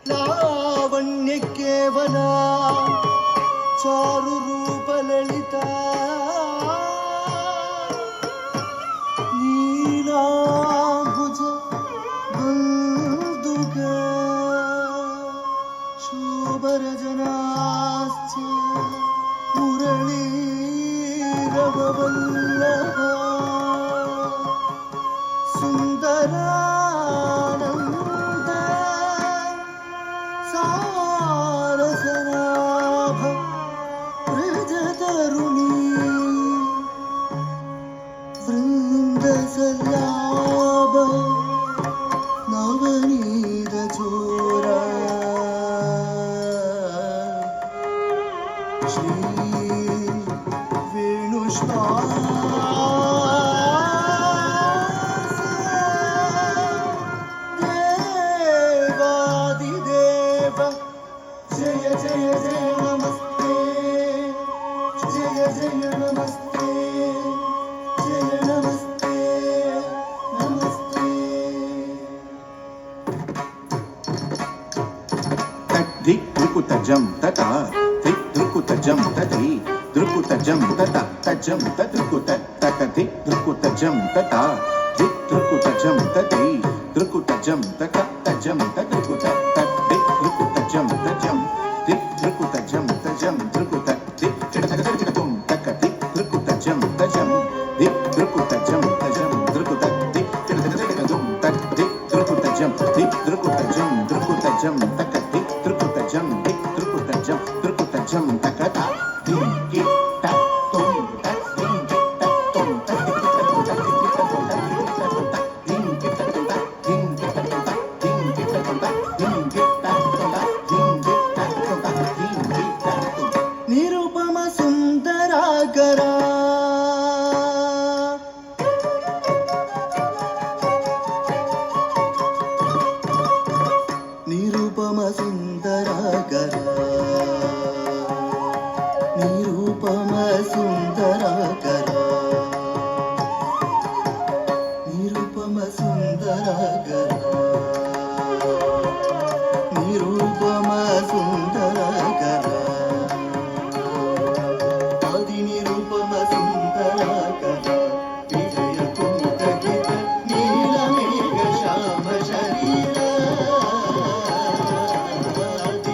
लावण्य केवल चारु रूप ललिता नीलाभुज बंदुक शोभरजनाश्च मुरलीरवल्लभ सुन्दरानन्द सारसनाभ व्रजतरुणी वृन्दसल्लाभ नवनीतचोरा श्री वेणुश्वास देवादिदेव जय जय जय नमस्ते जय जय नमस्ते जय नमस्ते नमस्ते धिक ध्रुकुतजं तथा धिक ध्रुकुतजं तथि ध्रुकुतजं तथा तजं तद्रुकुत तकधिक ध्रुकुतजं तथा धिक ध्रुकुतजं तथि ध्रुकुतजं तथा तजं तद्रुकुत तद्धिक ध्रुकुतजं तजं धिक ध्रुकुतजं तजं ध्रुकुत धिक तकधिक तकधिक ध्रुकुतजं तजं धिक ध्रुकुतजं तजं ध्रुकुत धिक तकधिक तद्धिक ध्रुकुतजं धिक ध्रुकुतजं ध्रुकुतजं तकधिक ध्रुकुतजं धिक ध्रुकुतजं ध्रुकुतजं तकथा धिक तक तुम तक धिक तक तुम तक धिक तक निरुपम सुंदरागरा निरुपम सुंदरागरा निरुपम सुंदरागरा